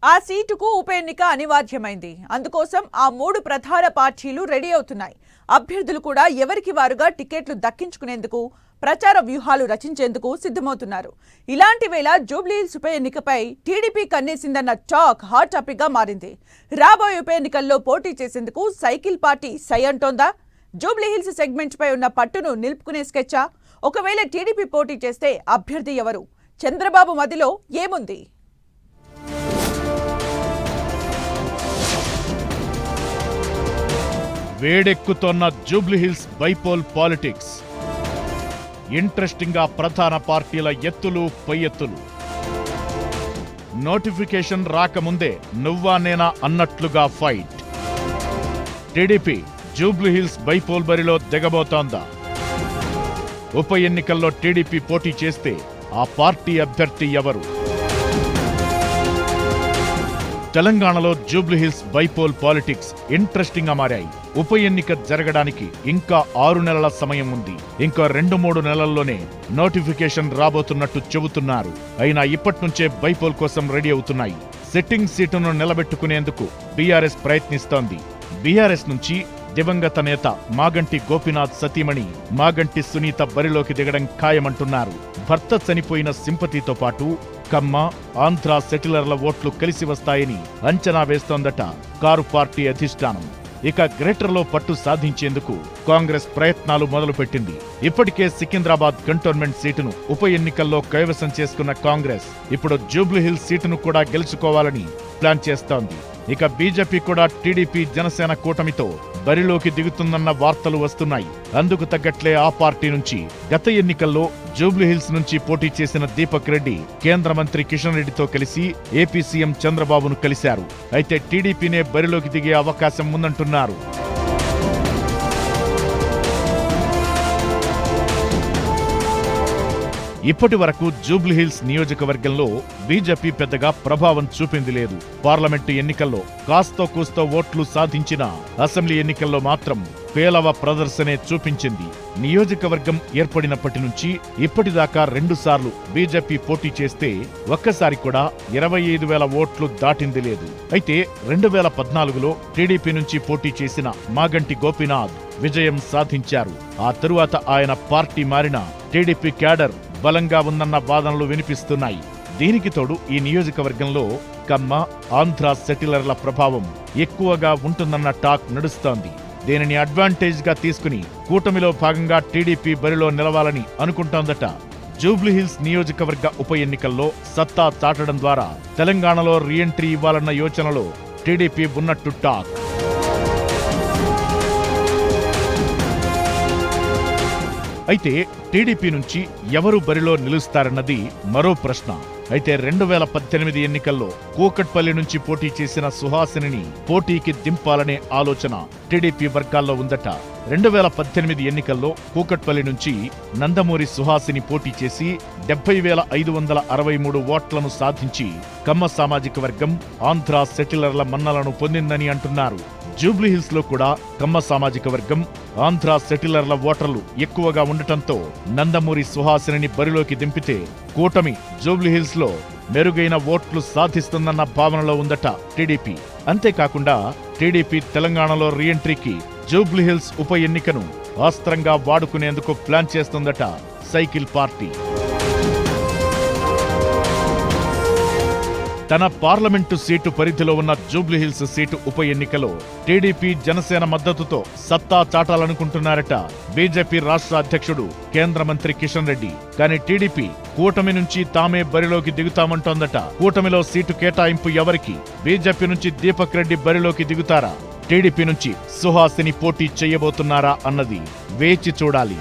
ఆ సీటుకు ఉప ఎన్నిక అనివార్యమైంది. అందుకోసం ఆ 3 ప్రధాన పార్టీలు రెడీ అవుతున్నాయి. అభ్యర్థులు కూడా ఎవరికి వారుగా టికెట్లు దక్కించుకునేందుకు ప్రచార వ్యూహాలు రచించేందుకు సిద్ధమవుతున్నారు. ఇలాంటి వేళ జూబ్లీహిల్స్ ఉప ఎన్నికపై టీడీపీ కన్నేసిందన్న టాక్ హాట్ టాపిక్ గా మారింది. రాబోయే ఉప ఎన్నికల్లో పోటీ చేసేందుకు సైకిల్ పార్టీ సై అంటోందా? జూబ్లీహిల్స్ సెగ్మెంట్ పై ఉన్న పట్టును నిలుపుకునే స్కెచ్చా? ఒకవేళ టీడీపీ పోటీ చేస్తే అభ్యర్థి ఎవరు? చంద్రబాబు మదిలో ఏముంది? వేడెక్కుతోన్న జూబ్లీహిల్స్ బైపోల్ పాలిటిక్స్. ఇంట్రెస్టింగ్ గా ప్రధాన పార్టీల ఎత్తులు పై ఎత్తులు. నోటిఫికేషన్ రాకముందే నువ్వా నేనా అన్నట్లుగా ఫైట్. టీడీపీ జూబ్లీహిల్స్ బైపోల్ బరిలో దిగబోతోందా? ఉప ఎన్నికల్లో టీడీపీ పోటీ చేస్తే ఆ పార్టీ అభ్యర్థి ఎవరు? తెలంగాణలో జూబ్లీహిల్స్ బైపోల్ పాలిటిక్స్ ఇంట్రెస్టింగ్ గా మారాయి. ఉప ఎన్నిక జరగడానికి ఇంకా 6 నెలల సమయం ఉంది. ఇంకా 2-3 నెలల్లోనే నోటిఫికేషన్ రాబోతున్నట్టు చెబుతున్నారు. అయినా ఇప్పటి నుంచే బైపోల్ కోసం రెడీ అవుతున్నాయి. సిట్టింగ్ సీటును నిలబెట్టుకునేందుకు బీఆర్ఎస్ ప్రయత్నిస్తోంది. బీఆర్ఎస్ నుంచి దివంగత నేత మాగంటి గోపీనాథ్ సతీమణి మాగంటి సునీత బరిలోకి దిగడం ఖాయమంటున్నారు. భర్త చనిపోయిన సింపతితో పాటు కమ్మ, ఆంధ్ర సెటిలర్ల ఓట్లు కలిసి వస్తాయని అంచనా వేస్తోందట కారు పార్టీ అధిష్టానం. ఇక గ్రేటర్లో పట్టు సాధించేందుకు కాంగ్రెస్ ప్రయత్నాలు మొదలుపెట్టింది. ఇప్పటికే సికింద్రాబాద్ కంటోన్మెంట్ సీటును ఉప ఎన్నికల్లో కైవసం చేసుకున్న కాంగ్రెస్ ఇప్పుడు జూబ్లీహిల్స్ సీటును కూడా గెలుచుకోవాలని ప్లాన్ చేస్తోంది. ఇక బీజేపీ కూడా టీడీపీ జనసేన కూటమితో బరిలోకి దిగుతుందన్న వార్తలు వస్తున్నాయి. అందుకు తగ్గట్లే ఆ పార్టీ నుంచి గత ఎన్నికల్లో జూబ్లీహిల్స్ నుంచి పోటీ చేసిన దీపక్ రెడ్డి కేంద్ర మంత్రి కిషన్ రెడ్డితో కలిసి ఏపీ సీఎం చంద్రబాబును కలిశారు. అయితే టీడీపీనే బరిలోకి దిగే అవకాశం ఉందంటున్నారు. ఇప్పటి వరకు జూబ్లీహిల్స్ నియోజకవర్గంలో బీజేపీ పెద్దగా ప్రభావం చూపింది లేదు. పార్లమెంటు ఎన్నికల్లో కాస్తో కూస్తో ఓట్లు సాధించిన అసెంబ్లీ ఎన్నికల్లో మాత్రం పేలవ ప్రదర్శనే చూపించింది. నియోజకవర్గం ఏర్పడినప్పటి నుంచి ఇప్పటిదాకా 2 సార్లు బీజేపీ పోటీ చేస్తే ఒక్కసారి కూడా 25,000 ఓట్లు దాటింది లేదు. అయితే 2014లో టీడీపీ నుంచి పోటీ చేసిన మాగంటి గోపీనాథ్ విజయం సాధించారు. ఆ తరువాత ఆయన పార్టీ మారిన టీడీపీ క్యాడర్ బలంగా ఉందన్న వాదనలు వినిపిస్తున్నాయి. దీనికి తోడు ఈ నియోజకవర్గంలో కమ్మ, ఆంధ్ర సెటిలర్ల ప్రభావం ఎక్కువగా ఉంటుందన్న టాక్ నడుస్తోంది. దీనిని అడ్వాంటేజ్ గా తీసుకుని కూటమిలో భాగంగా టీడీపీ బరిలో నిలవాలని అనుకుంటోందట. జూబ్లీహిల్స్ నియోజకవర్గ ఉప ఎన్నికల్లో సత్తా చాటడం ద్వారా తెలంగాణలో రీఎంట్రీ ఇవ్వాలన్న యోచనలో టీడీపీ ఉన్నట్టు టాక్. అయితే టీడీపీ నుంచి ఎవరు బరిలో నిలుస్తారన్నది మరో ప్రశ్న. అయితే 2018 ఎన్నికల్లో కూకట్పల్లి నుంచి పోటీ చేసిన సుహాసినిని పోటీకి దింపాలనే ఆలోచన టీడీపీ వర్గాల్లో ఉందట. 2018 ఎన్నికల్లో కూకట్పల్లి నుంచి నందమూరి సుహాసిని పోటీ చేసి 70,563 ఓట్లను సాధించి కమ్మ సామాజిక వర్గం, ఆంధ్ర సెటిలర్ల మన్నలను పొందిందని అంటున్నారు. జూబ్లీహిల్స్ లో కూడా కమ్మ సామాజిక వర్గం, ఆంధ్ర సెటిలర్ల ఓటర్లు ఎక్కువగా ఉండటంతో నందమూరి సుహాసిని బరిలోకి దింపితే కూటమి జూబ్లీహిల్స్ లో మెరుగైన ఓట్లు సాధిస్తుందన్న భావనలో ఉందట టీడీపీ. అంతేకాకుండా టీడీపీ తెలంగాణలో రీఎంట్రీకి జూబ్లీహిల్స్ ఉప ఎన్నికను అస్త్రంగా వాడుకునేందుకు ప్లాన్ చేస్తుందట సైకిల్ పార్టీ. తన పార్లమెంటు సీటు పరిధిలో ఉన్న జూబ్లీహిల్స్ సీటు ఉప ఎన్నికలో టీడీపీ జనసేన మద్దతుతో సత్తా చాటాలనుకుంటున్నారట బీజేపీ రాష్ట్ర అధ్యక్షుడు కేంద్ర మంత్రి కిషన్ రెడ్డి. కానీ టీడీపీ కూటమి నుంచి తామే బరిలోకి దిగుతామంటోందట. కూటమిలో సీటు కేటాయింపు ఎవరికి? బీజేపీ నుంచి దీపక్ రెడ్డి బరిలోకి దిగుతారా? టీడీపీ నుంచి సుహాసిని పోటీ చేయబోతున్నారా అన్నది వేచి చూడాలి.